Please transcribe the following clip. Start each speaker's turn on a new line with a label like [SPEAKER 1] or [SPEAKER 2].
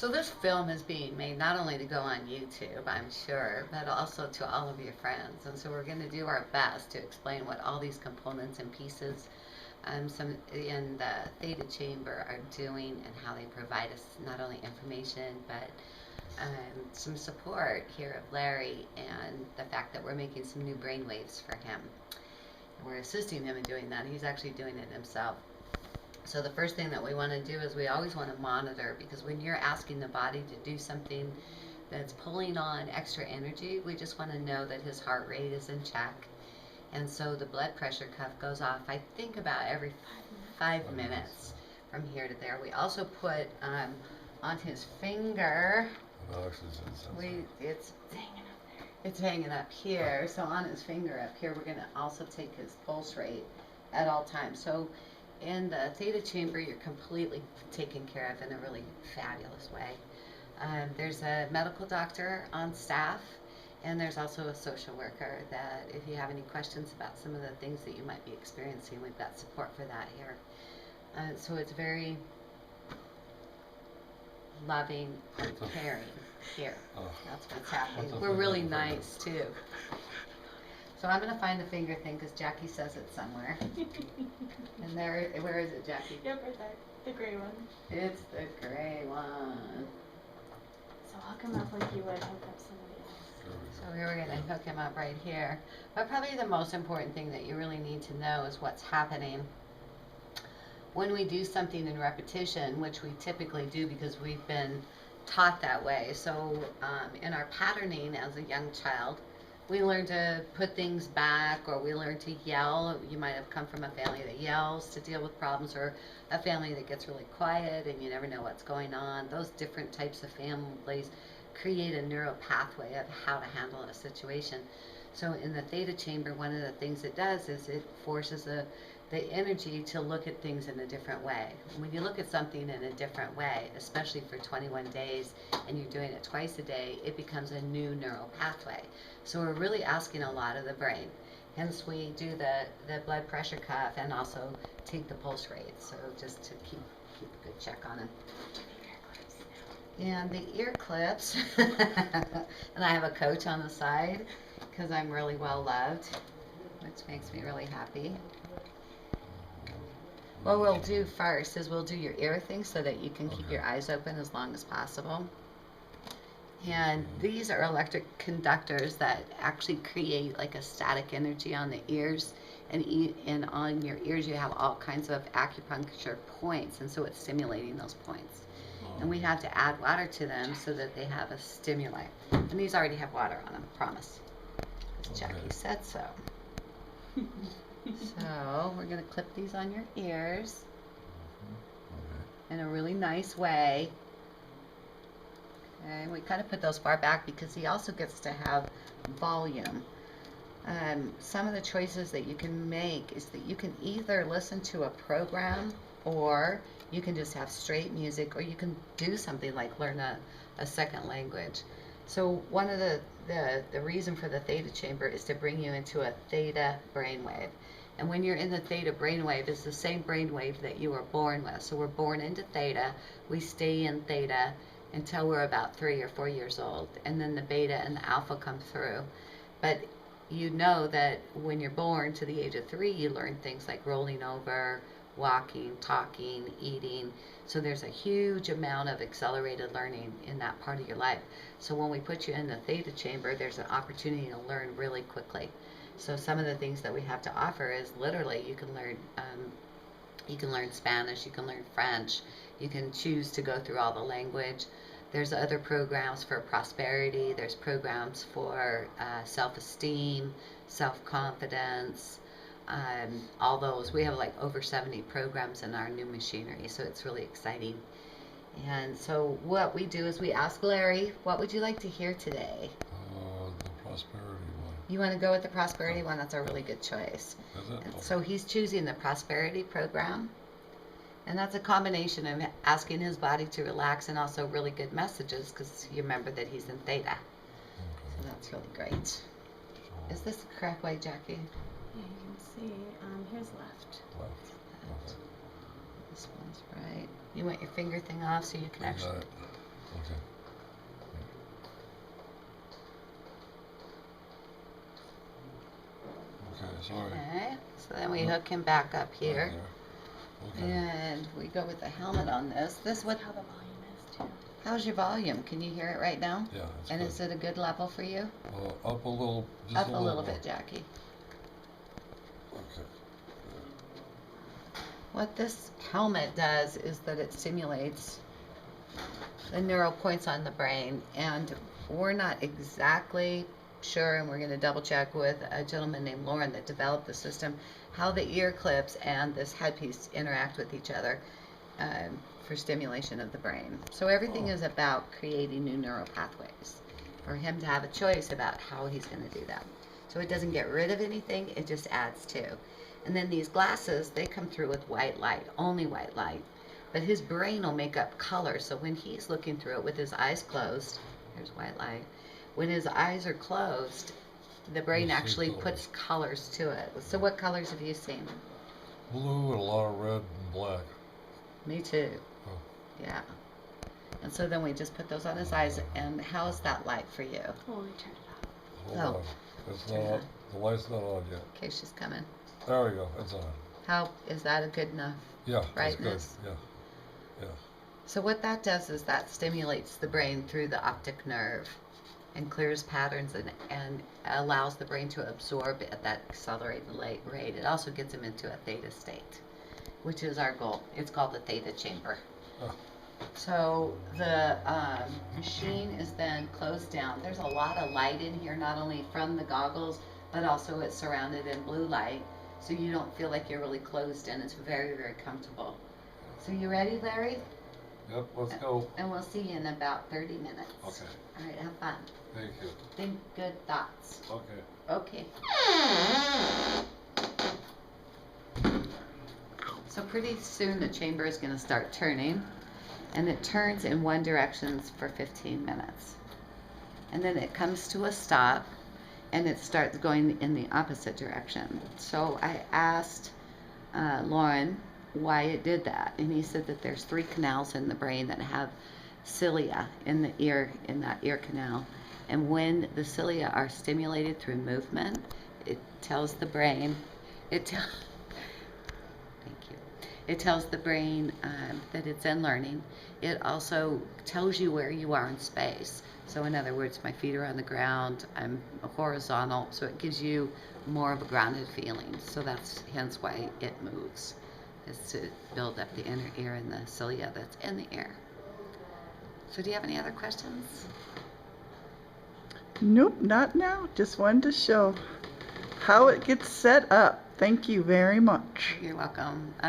[SPEAKER 1] So this film is being made not only to go on YouTube, I'm sure, but also to all of your friends. And so we're going to do our best to explain what all these components and pieces some in the Theta Chamber are doing and how they provide us not only information but some support here of Larry and the fact that we're making some new brain waves for him. And we're assisting him in doing that. He's actually doing it himself. So the first thing that we want to do is we always want to monitor, because when you're asking the body to do something that's pulling on extra energy, we just want to know that his heart rate is in check. And so the blood pressure cuff goes off, I think, about every 5 minutes from here to there. We also put on his finger, it's hanging up here. So on his finger up here, we're going to also take his pulse rate at all times. So in the Theta Chamber, you're completely taken care of in a really fabulous way. There's a medical doctor on staff, and there's also a social worker that if you have any questions about some of the things that you might be experiencing, we've got support for that here. So it's very loving and caring here. That's what's happening. We're really nice too. So I'm going to find the finger thing because Jackie says it somewhere. And there, where is it, Jackie?
[SPEAKER 2] Yep, right there. The gray one.
[SPEAKER 1] It's the gray one.
[SPEAKER 2] So hook him up like you would hook up somebody else.
[SPEAKER 1] So we're going to hook him up right here. But probably the most important thing that you really need to know is what's happening when we do something in repetition, which we typically do because we've been taught that way. So in our patterning as a young child, we learn to put things back, or we learn to yell. You might have come from a family that yells to deal with problems, or a family that gets really quiet and you never know what's going on. Those different types of families create a neural pathway of how to handle a situation. So in the Theta Chamber, one of the things it does is it forces the energy to look at things in a different way. When you look at something in a different way, especially for 21 days, and you're doing it twice a day, it becomes a new neural pathway. So we're really asking a lot of the brain. Hence we do the blood pressure cuff and also take the pulse rate. So just to keep a good check on it. And the ear clips, and I have a coach on the side because I'm really well loved, which makes me really happy. What we'll do first is we'll do your ear thing so that you can keep your eyes open as long as possible. And these are electric conductors that actually create like a static energy on the ears, and on your ears you have all kinds of acupuncture points, and so it's stimulating those points. And we have to add water to them so that they have a stimuli. And these already have water on them, promise. Because Jackie said so. So we're going to clip these on your ears in a really nice way. Okay, we kind of put those far back because he also gets to have volume. Some of the choices that you can make is that you can either listen to a program, or you can just have straight music, or you can do something like learn a second language. So one of the reason for the Theta Chamber is to bring you into a Theta brainwave. And when you're in the Theta brainwave, it's the same brainwave that you were born with. So we're born into Theta, we stay in Theta until we're about 3 or 4 years old, and then the Beta and the Alpha come through. But you know that when you're born to the age of 3, you learn things like rolling over, walking, talking, eating. So there's a huge amount of accelerated learning in that part of your life. So when we put you in the Theta Chamber, there's an opportunity to learn really quickly. So some of the things that we have to offer is literally you can learn Spanish, you can learn French, you can choose to go through all the language. There's other programs for prosperity, there's programs for self-esteem, self-confidence, all those. We have like over 70 programs in our new machinery, so it's really exciting. And so what we do is we ask Larry, what would you like to hear today?
[SPEAKER 3] The prosperity one.
[SPEAKER 1] You want to go with the prosperity one? That's a really good choice. So he's choosing the prosperity program. And that's a combination of asking his body to relax and also really good messages, because you remember that he's in Theta. So that's really great. Is this the correct way, Jackie?
[SPEAKER 2] Yeah, you can see. Here's left.
[SPEAKER 1] This one's right. You want your finger thing off so you can actually...
[SPEAKER 3] Okay. Okay, sorry.
[SPEAKER 1] Okay, so then we hook him back up here.
[SPEAKER 3] Okay.
[SPEAKER 1] And we go with the helmet on this. This what?
[SPEAKER 2] That's how the volume is too.
[SPEAKER 1] How's your volume? Can you hear it right now?
[SPEAKER 3] Yeah, it's
[SPEAKER 1] And
[SPEAKER 3] good.
[SPEAKER 1] is it a good level for you?
[SPEAKER 3] Up a little, just
[SPEAKER 1] Up
[SPEAKER 3] a
[SPEAKER 1] a little
[SPEAKER 3] more.
[SPEAKER 1] bit, Jackie.
[SPEAKER 3] Okay.
[SPEAKER 1] What this helmet does is that it stimulates the neural points on the brain, and we're not exactly sure, and we're going to double check with a gentleman named Lauren that developed the system, how the ear clips and this headpiece interact with each other for stimulation of the brain. So everything is about creating new neural pathways for him to have a choice about how he's going to do that. So it doesn't get rid of anything, it just adds to. And then these glasses, they come through with white light, only white light. But his brain will make up color, so when he's looking through it with his eyes closed, there's white light. When his eyes are closed, the brain
[SPEAKER 3] You see
[SPEAKER 1] actually
[SPEAKER 3] colors.
[SPEAKER 1] puts colors to it. So what colors have you seen?
[SPEAKER 3] Blue and a lot of red and black.
[SPEAKER 1] Me too.
[SPEAKER 3] Oh.
[SPEAKER 1] Yeah. And so then we just put those on his eyes, and how's that light for you?
[SPEAKER 2] Oh, we turned it off.
[SPEAKER 3] Hold
[SPEAKER 1] Oh.
[SPEAKER 3] on. It's
[SPEAKER 1] Turn
[SPEAKER 3] not
[SPEAKER 1] it
[SPEAKER 3] on. The light's not on yet.
[SPEAKER 1] Okay, she's coming.
[SPEAKER 3] There we go. It's on.
[SPEAKER 1] How is that a good enough
[SPEAKER 3] Yeah, that's good.
[SPEAKER 1] brightness?
[SPEAKER 3] Yeah. Yeah.
[SPEAKER 1] So what that does is that stimulates the brain through the optic nerve and clears patterns and allows the brain to absorb at that accelerated rate. It also gets him into a theta state, which is our goal. It's called the Theta Chamber.
[SPEAKER 3] Oh.
[SPEAKER 1] So the machine is then closed down. There's a lot of light in here, not only from the goggles, but also it's surrounded in blue light, so you don't feel like you're really closed in. It's very, very comfortable. So you ready, Larry?
[SPEAKER 3] Yep, let's go.
[SPEAKER 1] And we'll see you in about 30 minutes.
[SPEAKER 3] Okay.
[SPEAKER 1] All right, have fun.
[SPEAKER 3] Thank you.
[SPEAKER 1] Think good thoughts.
[SPEAKER 3] Okay.
[SPEAKER 1] Okay. So pretty soon the chamber is going to start turning, and it turns in one direction for 15 minutes. And then it comes to a stop, and it starts going in the opposite direction. So I asked Lauren why it did that, and he said that there's 3 canals in the brain that have cilia in the ear, in that ear canal, and when the cilia are stimulated through movement, it tells the brain, thank you, it tells the brain that it's in learning. It also tells you where you are in space. So in other words, my feet are on the ground, I'm horizontal, so it gives you more of a grounded feeling. So that's hence why it moves, is to build up the inner ear and the cilia that's in the ear. So do you have any other questions?
[SPEAKER 4] Nope, not now. Just wanted to show how it gets set up. Thank you very much.
[SPEAKER 1] You're welcome.